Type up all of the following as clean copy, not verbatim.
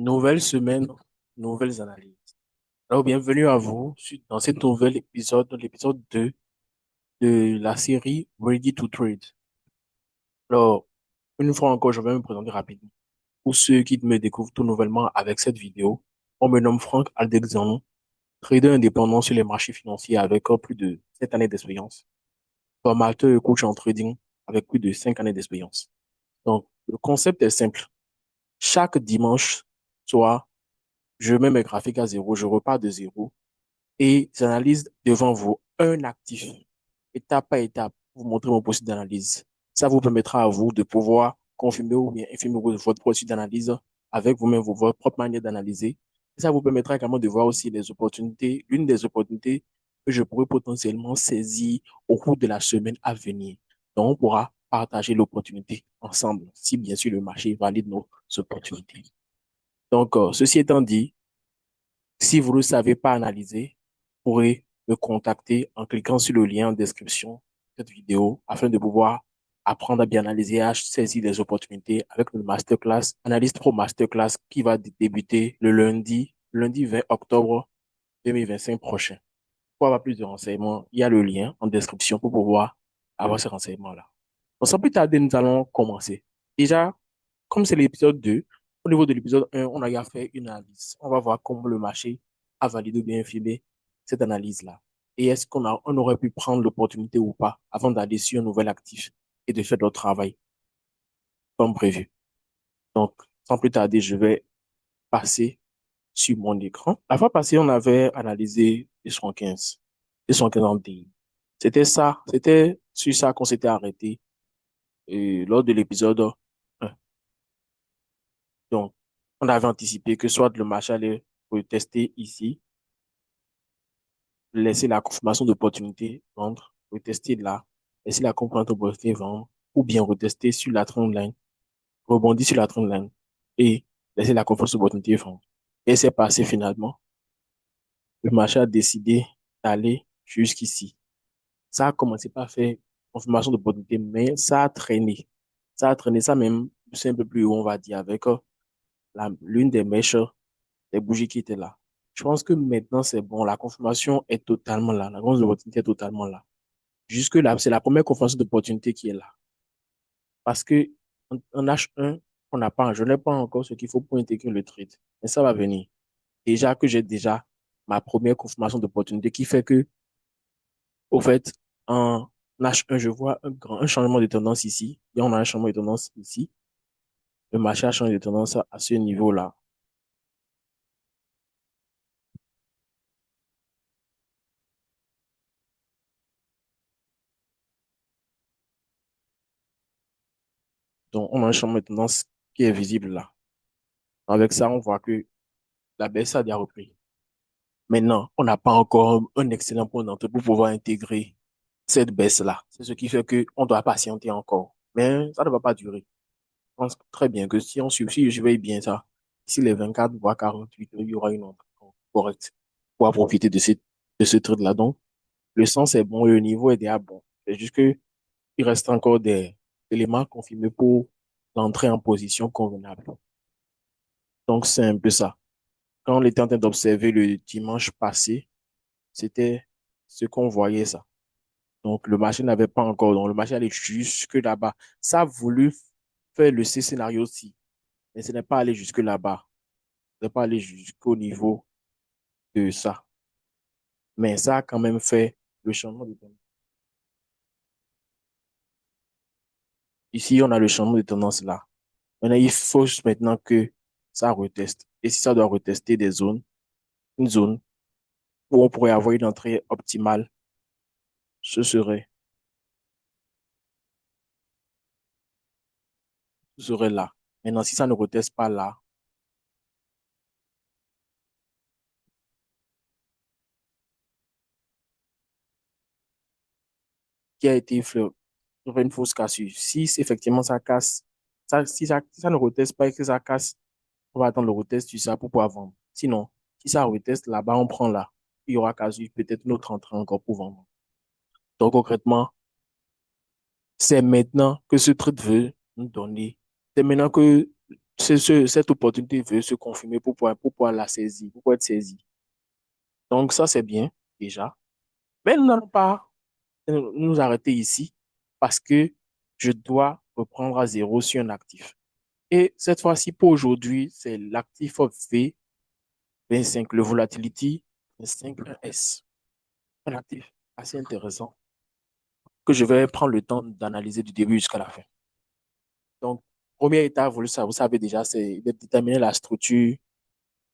Nouvelle semaine, nouvelles analyses. Alors, bienvenue à vous dans cet nouvel épisode, l'épisode 2 de la série Ready to Trade. Alors, une fois encore, je vais me présenter rapidement. Pour ceux qui me découvrent tout nouvellement avec cette vidéo, on me nomme Franck Aldexandre, trader indépendant sur les marchés financiers avec plus de 7 années d'expérience, formateur et coach en trading avec plus de 5 années d'expérience. Donc, le concept est simple. Chaque dimanche soir, je mets mes graphiques à zéro, je repars de zéro et j'analyse devant vous un actif, étape par étape, pour vous montrer mon processus d'analyse. Ça vous permettra à vous de pouvoir confirmer ou bien infirmer votre processus d'analyse avec vous-même, votre propre manière d'analyser. Et ça vous permettra également de voir aussi les opportunités, l'une des opportunités que je pourrais potentiellement saisir au cours de la semaine à venir. Donc, on pourra partager l'opportunité ensemble, si bien sûr le marché valide nos opportunités. Donc, ceci étant dit, si vous ne savez pas analyser, vous pourrez me contacter en cliquant sur le lien en description de cette vidéo afin de pouvoir apprendre à bien analyser et à saisir les opportunités avec le masterclass, Analyst Pro Masterclass qui va débuter le lundi 20 octobre 2025 prochain. Pour avoir plus de renseignements, il y a le lien en description pour pouvoir avoir ces renseignements-là. Donc, sans plus tarder, nous allons commencer. Déjà, comme c'est l'épisode 2, au niveau de l'épisode 1, on a fait une analyse. On va voir comment le marché a validé ou bien infirmé cette analyse-là. Et est-ce on aurait pu prendre l'opportunité ou pas avant d'aller sur un nouvel actif et de faire notre travail comme prévu. Donc, sans plus tarder, je vais passer sur mon écran. La fois passée, on avait analysé les 115, les 115 en DI. C'était sur ça qu'on s'était arrêté lors de l'épisode 1. Donc, on avait anticipé que soit le marché allait retester ici, laisser la confirmation d'opportunité, vendre, retester là, laisser la confirmation d'opportunité, vendre, ou bien retester sur la trendline, rebondir sur la trendline et laisser la confirmation d'opportunité, vendre. Et c'est passé finalement. Le marché a décidé d'aller jusqu'ici. Ça a commencé par faire confirmation d'opportunité, mais ça a traîné. Ça a traîné, ça même, c'est un peu plus haut, on va dire, avec l'une des mèches les bougies qui étaient là. Je pense que maintenant, c'est bon. La confirmation est totalement là. La grosse opportunité est totalement là. Jusque-là, c'est la première confirmation d'opportunité qui est là. Parce que en H1, je n'ai pas encore ce qu'il faut pour intégrer le trade. Mais ça va venir. Déjà que j'ai déjà ma première confirmation d'opportunité qui fait que, au fait, en H1, je vois un changement de tendance ici. Et on a un changement de tendance ici. Le marché a changé de tendance à ce niveau-là. Donc, on a un changement de tendance qui est visible là. Avec ça, on voit que la baisse a déjà repris. Maintenant, on n'a pas encore un excellent point d'entrée pour pouvoir intégrer cette baisse-là. C'est ce qui fait qu'on doit patienter encore. Mais ça ne va pas durer. Je pense très bien que si je surveille bien ça, ici les 24 voire 48, il y aura une entrée correcte pour profiter de ce trade-là. Donc, le sens est bon et le niveau est déjà bon. C'est juste que il reste encore des éléments confirmés pour l'entrée en position convenable. Donc, c'est un peu ça. Quand on était en train d'observer le dimanche passé, c'était ce qu'on voyait ça. Donc, le marché n'avait pas encore, donc le marché allait jusque là-bas. Ça a voulu faire le C scénario aussi, mais ce n'est pas allé jusque là-bas. Ce n'est pas allé jusqu'au niveau de ça. Mais ça a quand même fait le changement de tendance. Ici, on a le changement de tendance là. Maintenant, il faut juste maintenant que ça reteste. Et si ça doit retester des zones, une zone où on pourrait avoir une entrée optimale, ce serait là. Maintenant, si ça ne reteste pas là, qui a été fait une fausse cassure. Si effectivement ça casse, si ça ne reteste pas et que ça casse, on va attendre le retest sur ça pour pouvoir vendre. Sinon, si ça reteste là-bas, on prend là. Il y aura cassure, peut-être notre entrée encore pour vendre. Donc concrètement, c'est maintenant que ce trade veut nous donner. C'est maintenant que cette opportunité veut se confirmer pour pouvoir la saisir, pour pouvoir être saisie. Donc ça, c'est bien déjà. Mais nous n'allons pas nous arrêter ici parce que je dois reprendre à zéro sur un actif. Et cette fois-ci, pour aujourd'hui, c'est l'actif V25, le Volatility 25S. Un actif assez intéressant que je vais prendre le temps d'analyser du début jusqu'à la fin. Donc, première étape, vous savez déjà, c'est de déterminer la structure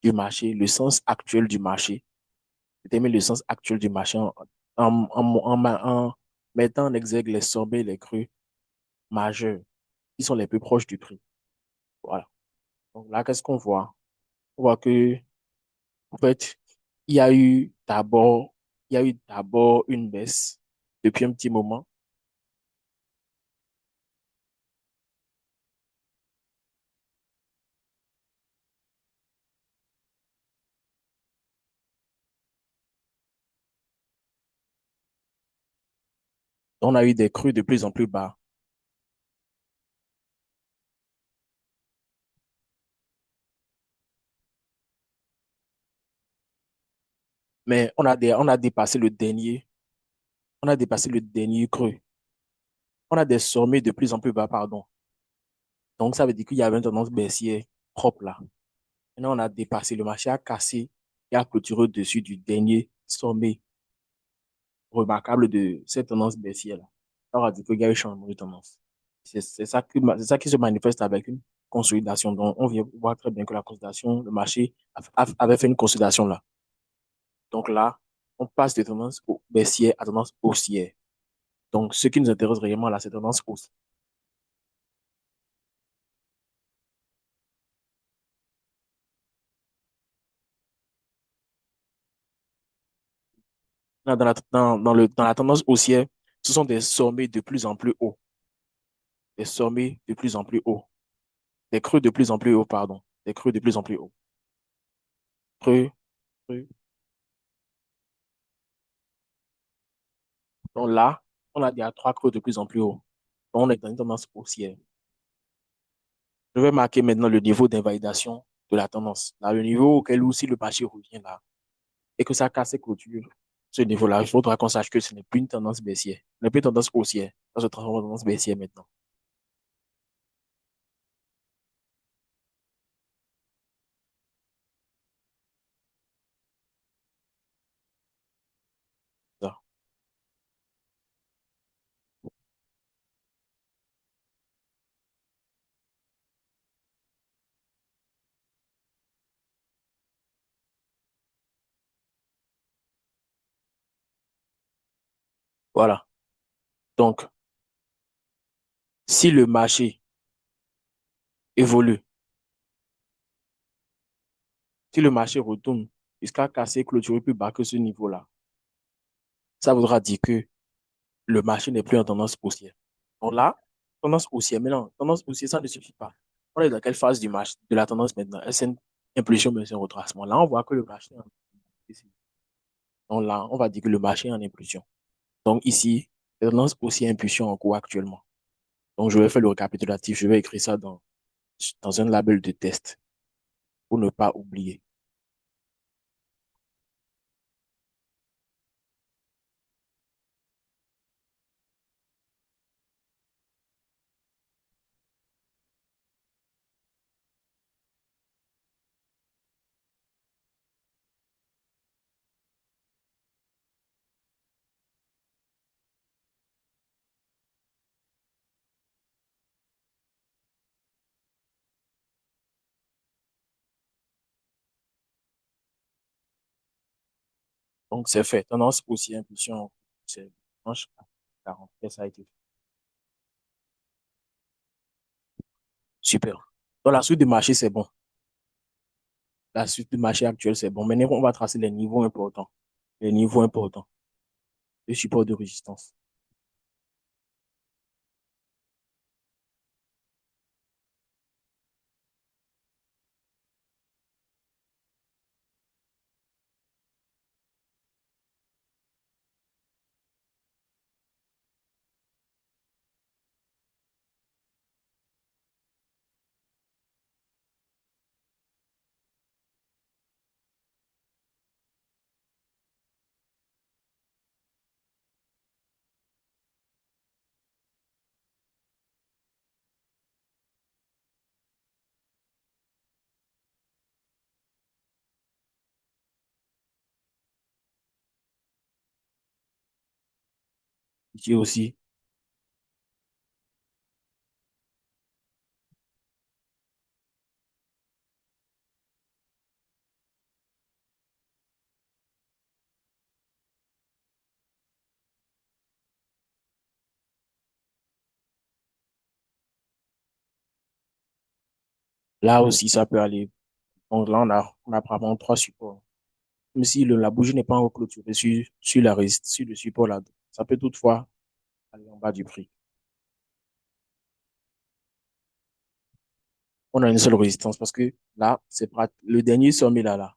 du marché, le sens actuel du marché. Déterminer le sens actuel du marché en mettant en exergue les sommets et les creux majeurs qui sont les plus proches du prix. Voilà. Donc là, qu'est-ce qu'on voit? On voit que, en fait, il y a eu d'abord, il y a eu d'abord une baisse depuis un petit moment. On a eu des creux de plus en plus bas. Mais on a dépassé le dernier creux. On a des sommets de plus en plus bas, pardon. Donc, ça veut dire qu'il y avait une tendance baissière propre là. Maintenant, on a dépassé, le marché a cassé et a clôturé au-dessus du dernier sommet remarquable de cette tendance baissière-là. Ça va dire qu'il y a eu changement de tendance. C'est ça qui se manifeste avec une consolidation. Donc, on vient voir très bien que la consolidation, le marché avait fait une consolidation là. Donc là, on passe de tendance baissière à tendance haussière. Donc, ce qui nous intéresse réellement là, c'est tendance hausse. Là, dans la tendance haussière, ce sont des sommets de plus en plus hauts. Des sommets de plus en plus hauts. Des creux de plus en plus hauts, pardon. Des creux de plus en plus hauts. Creux, creux. Donc là, on a déjà trois creux de plus en plus hauts. Donc, on est dans une tendance haussière. Je vais marquer maintenant le niveau d'invalidation de la tendance. Là, le niveau auquel aussi le marché revient là, et que ça casse ses clôtures, ce niveau-là, il faudra qu'on sache que ce n'est plus une tendance baissière, ce n'est plus une tendance haussière. Ça se transforme en tendance baissière maintenant. Ça. Voilà. Donc, si le marché évolue, si le marché retourne jusqu'à casser, clôturer plus bas que ce niveau-là, ça voudra dire que le marché n'est plus en tendance haussière. Donc là, tendance haussière, mais non, tendance haussière, ça ne suffit pas. On est dans quelle phase du marché, de la tendance maintenant? Est-ce une impulsion, mais c'est un retracement? Là, on voit que le marché est en impulsion. Donc là, on va dire que le marché est en impulsion. Donc ici, la tendance haussière impulsion en cours actuellement. Donc je vais faire le récapitulatif, je vais écrire ça dans un label de test pour ne pas oublier. Donc c'est fait. Tendance haussière impulsion en cours. C'est dimanche 40. Ça a été fait. Super. Dans la suite du marché, c'est bon. La suite du marché actuel, c'est bon. Maintenant, on va tracer les niveaux importants. Les niveaux importants. Le support de résistance. Ici aussi, là aussi, ça peut aller. Donc là, on a vraiment trois supports. Même si la bougie n'est pas encore clôturée sur le support là, ça peut toutefois aller en bas du prix. On a une seule résistance parce que là, le dernier sommet là,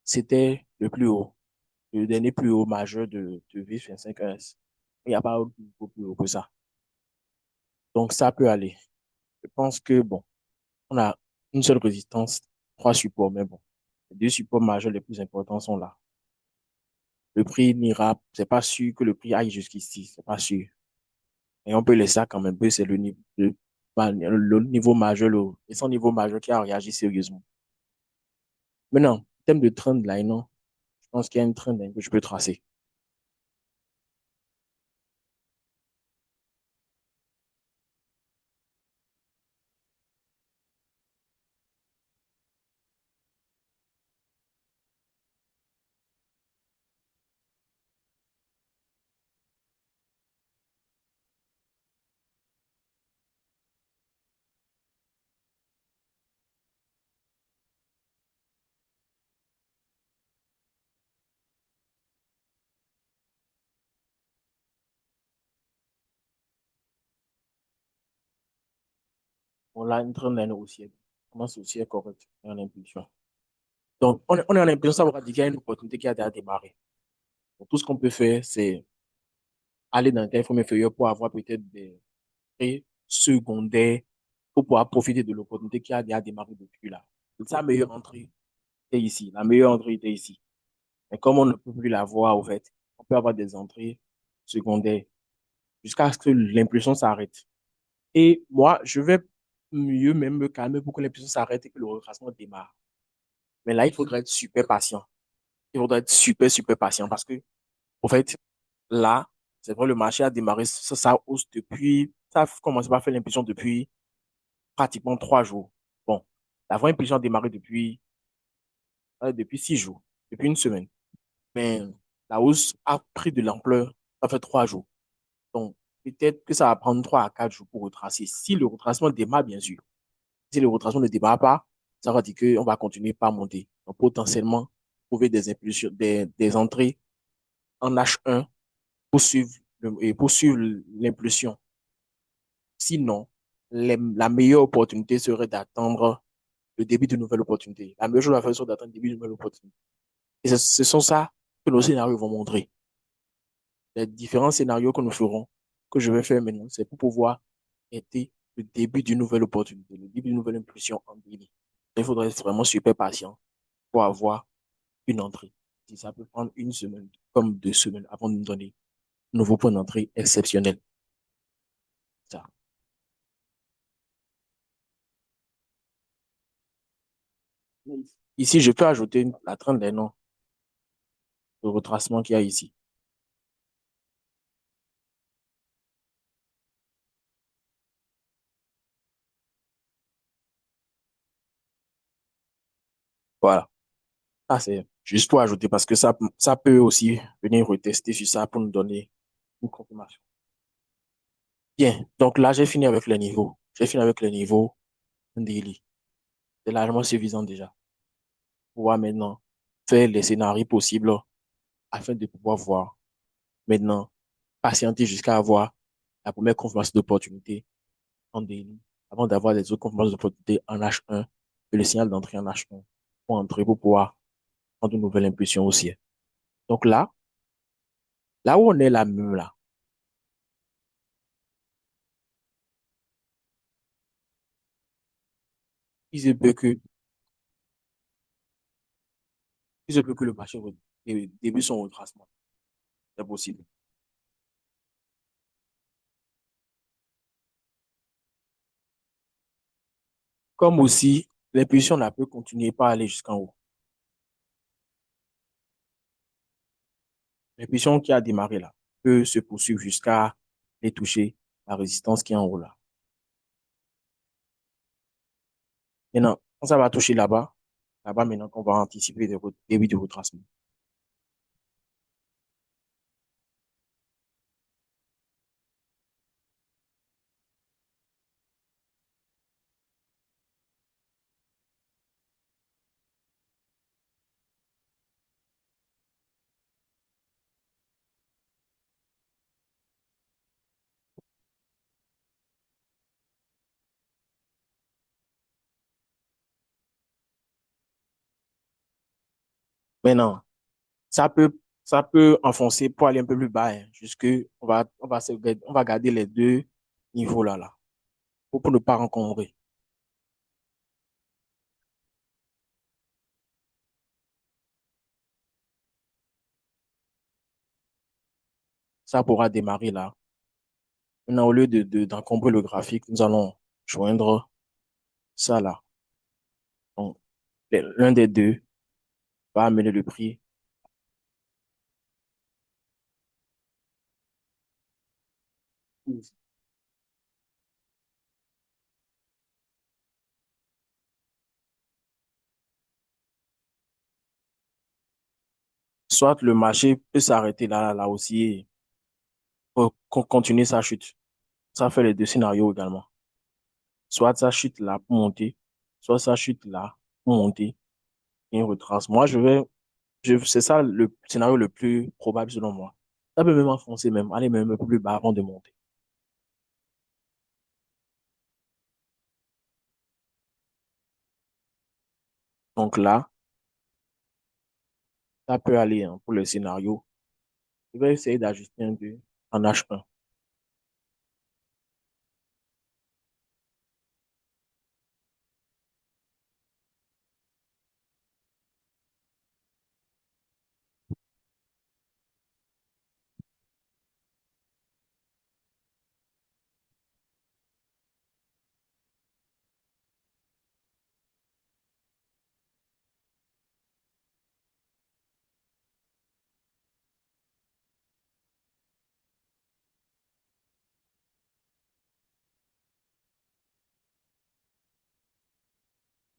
c'était le plus haut, le dernier plus haut majeur de V25S. Il n'y a pas beaucoup plus haut que ça. Donc ça peut aller. Je pense que bon, on a une seule résistance, trois supports, mais bon, les deux supports majeurs les plus importants sont là. Le prix n'ira, c'est pas sûr que le prix aille jusqu'ici, c'est pas sûr. Et on peut laisser ça quand même, peu, c'est le niveau majeur, et son niveau majeur qui a réagi sérieusement. Maintenant, en termes de trendline, non, je pense qu'il y a une trendline que je peux tracer. On a une trendline haussière. On commence haussière correcte et en impulsion. Donc, on est en impulsion, ça veut dire qu'il y a une opportunité qui a déjà démarré. Donc, tout ce qu'on peut faire, c'est aller dans le téléphone inférieur pour avoir peut-être des prix secondaires pour pouvoir profiter de l'opportunité qui a déjà démarré depuis là. Sa meilleure entrée est ici. La meilleure entrée était ici. Mais comme on ne peut plus la voir, au fait, on peut avoir des entrées secondaires jusqu'à ce que l'impulsion s'arrête. Et moi, je vais mieux même me calmer pour que l'impulsion s'arrête et que le retracement démarre. Mais là, il faudrait être super patient. Il faudrait être super, super patient parce que, au fait, là, c'est vrai, le marché a démarré sa hausse depuis, ça a commencé par faire l'impulsion depuis pratiquement 3 jours. Bon, la vraie impulsion a démarré depuis 6 jours, depuis une semaine. Mais la hausse a pris de l'ampleur, ça fait 3 jours. Donc, peut-être que ça va prendre 3 à 4 jours pour retracer. Si le retracement démarre, bien sûr. Si le retracement ne démarre pas, ça va dire qu'on va continuer par monter. Donc, potentiellement, trouver des impulsions, des entrées en H1 pour suivre l'impulsion. Sinon, la meilleure opportunité serait d'attendre le début d'une nouvelle opportunité. La meilleure chose à faire, c'est d'attendre le début d'une nouvelle opportunité. Et ce sont ça que nos scénarios vont montrer. Les différents scénarios que nous ferons, que je vais faire maintenant, c'est pour pouvoir aider le début d'une nouvelle opportunité, le début d'une nouvelle impulsion en daily. Il faudrait être vraiment super patient pour avoir une entrée. Si ça peut prendre une semaine, comme 2 semaines avant de nous donner un nouveau point d'entrée exceptionnel. Ça. Ici, je peux ajouter la trente des noms de retracement qu'il y a ici. Voilà. Ça, c'est juste pour ajouter parce que ça peut aussi venir retester sur ça pour nous donner une confirmation. Bien. Donc là, j'ai fini avec les niveaux. J'ai fini avec les niveaux daily. C'est largement suffisant déjà. Pour pouvoir maintenant faire les scénarios possibles afin de pouvoir voir maintenant, patienter jusqu'à avoir la première confirmation d'opportunité en daily avant d'avoir les autres confirmations d'opportunité en H1 et le signal d'entrée en H1 pour entrer pour pouvoir prendre une nouvelle impulsion aussi. Donc là où on est là même là, il se peut que, il se peut que le marché débute son retracement. C'est possible. Comme aussi, l'impulsion n'a peut continuer pas à aller jusqu'en haut. L'impulsion qui a démarré là. peut se poursuivre jusqu'à les toucher la résistance qui est en haut là. Maintenant, quand ça va toucher là-bas, là-bas maintenant qu'on va anticiper des débits de retracement. Maintenant, ça peut, ça peut enfoncer pour aller un peu plus bas, hein, jusque, on va garder les deux niveaux là, là, pour ne pas rencontrer. Ça pourra démarrer là. Maintenant, au lieu d'encombrer le graphique, nous allons joindre ça là. Donc, l'un des deux va amener le prix. Soit le marché peut s'arrêter là, là, là aussi, et pour continuer sa chute. Ça fait les deux scénarios également. Soit ça chute là pour monter, soit ça chute là pour monter et une retrace. Moi, c'est ça le scénario le plus probable selon moi. Ça peut même enfoncer même, aller même un peu plus bas avant de monter. Donc là, ça peut aller hein, pour le scénario. Je vais essayer d'ajuster un peu en H1.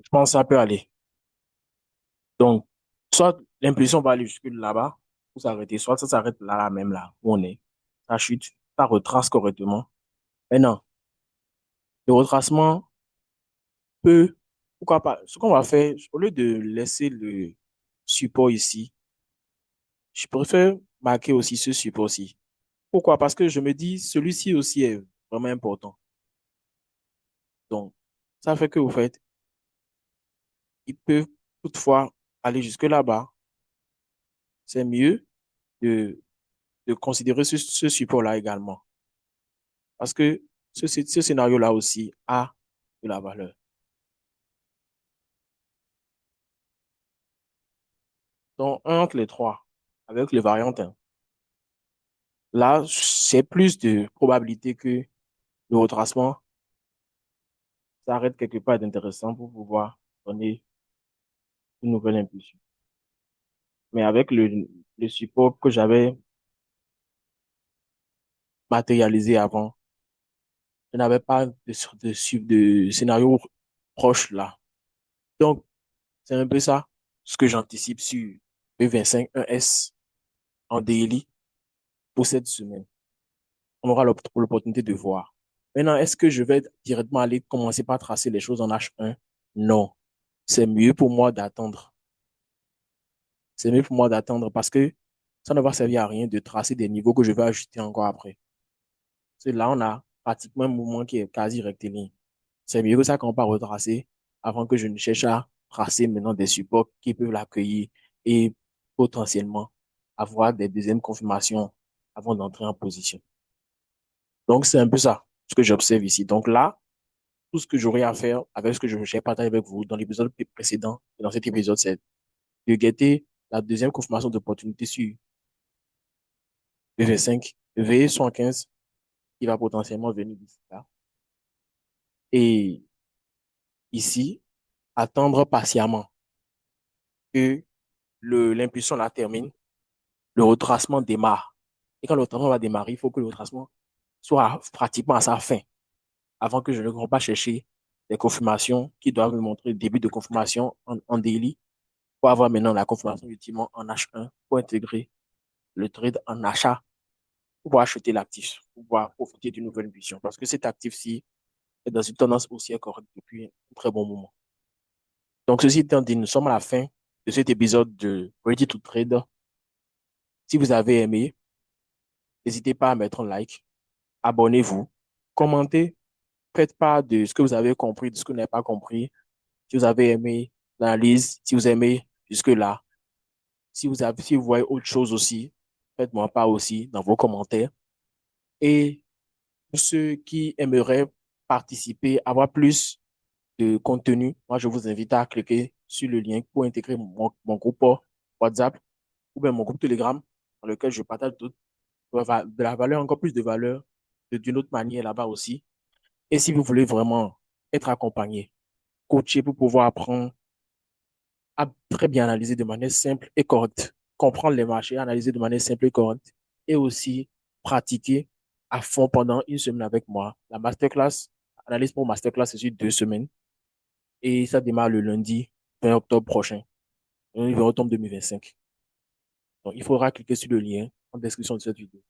Je pense que ça peut aller. Donc, soit l'impulsion va aller jusque là-bas ou s'arrêter, soit ça s'arrête là, là, même là où on est. Ça chute, ça retrace correctement. Maintenant, le retracement peut, pourquoi pas, ce qu'on va faire, au lieu de laisser le support ici, je préfère marquer aussi ce support-ci. Pourquoi? Parce que je me dis, celui-ci aussi est vraiment important. Donc, ça fait que, vous faites, il peut toutefois aller jusque là-bas. C'est mieux de, de considérer ce support-là également. Parce que ce scénario-là aussi a de la valeur. Donc, un entre les trois, avec les variantes 1, là, c'est plus de probabilité que le retracement s'arrête quelque part d'intéressant pour pouvoir donner une nouvelle impulsion. Mais avec le support que j'avais matérialisé avant, je n'avais pas de scénario proche là. Donc, c'est un peu ça ce que j'anticipe sur B25 1S en daily pour cette semaine. On aura l'opportunité de voir. Maintenant, est-ce que je vais directement aller commencer par tracer les choses en H1? Non. C'est mieux pour moi d'attendre. C'est mieux pour moi d'attendre parce que ça ne va servir à rien de tracer des niveaux que je vais ajuster encore après. C'est là, on a pratiquement un mouvement qui est quasi rectiligne. C'est mieux que ça qu'on va retracer avant que je ne cherche à tracer maintenant des supports qui peuvent l'accueillir et potentiellement avoir des deuxièmes confirmations avant d'entrer en position. Donc, c'est un peu ça, ce que j'observe ici. Donc là, tout ce que j'aurais à faire avec ce que j'ai partagé avec vous dans l'épisode précédent et dans cet épisode, c'est de guetter la deuxième confirmation d'opportunité sur V5, V115 qui va potentiellement venir d'ici là. Et ici, attendre patiemment que l'impulsion la termine, le retracement démarre. Et quand le traitement va démarrer, il faut que le traitement soit pratiquement à sa fin, avant que je ne rentre pas chercher des confirmations qui doivent me montrer le début de confirmation en daily pour avoir maintenant la confirmation ultimement en H1 pour intégrer le trade en achat pour pouvoir acheter l'actif, pour pouvoir profiter d'une nouvelle vision. Parce que cet actif-ci est dans une tendance haussière correcte depuis un très bon moment. Donc, ceci étant dit, nous sommes à la fin de cet épisode de Ready to Trade. Si vous avez aimé, n'hésitez pas à mettre un like, abonnez-vous, commentez, faites part de ce que vous avez compris, de ce que vous n'avez pas compris. Si vous avez aimé l'analyse, si vous aimez jusque-là, si vous voyez autre chose aussi, faites-moi part aussi dans vos commentaires. Et pour ceux qui aimeraient participer, avoir plus de contenu, moi, je vous invite à cliquer sur le lien pour intégrer mon groupe WhatsApp ou bien mon groupe Telegram dans lequel je partage de la valeur, encore plus de valeur d'une autre manière là-bas aussi. Et si vous voulez vraiment être accompagné, coaché pour pouvoir apprendre à très bien analyser de manière simple et correcte, comprendre les marchés, analyser de manière simple et correcte, et aussi pratiquer à fond pendant une semaine avec moi. La masterclass, analyse pour masterclass, c'est sur 2 semaines et ça démarre le lundi 20 octobre prochain, le 20 octobre 2025. Donc, il faudra cliquer sur le lien en description de cette vidéo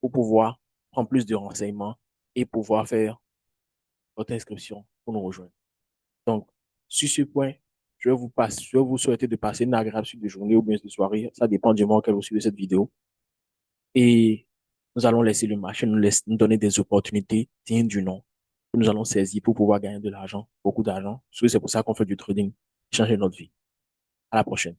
pour pouvoir prendre plus de renseignements et pouvoir faire votre inscription pour nous rejoindre. Donc, sur ce point, je vais vous souhaiter de passer une agréable suite de journée ou bien de soirée. Ça dépend du moment auquel vous suivez cette vidéo. Et nous allons laisser le marché nous donner des opportunités dignes du nom que nous allons saisir pour pouvoir gagner de l'argent, beaucoup d'argent. Parce que c'est pour ça qu'on fait du trading, changer notre vie. À la prochaine.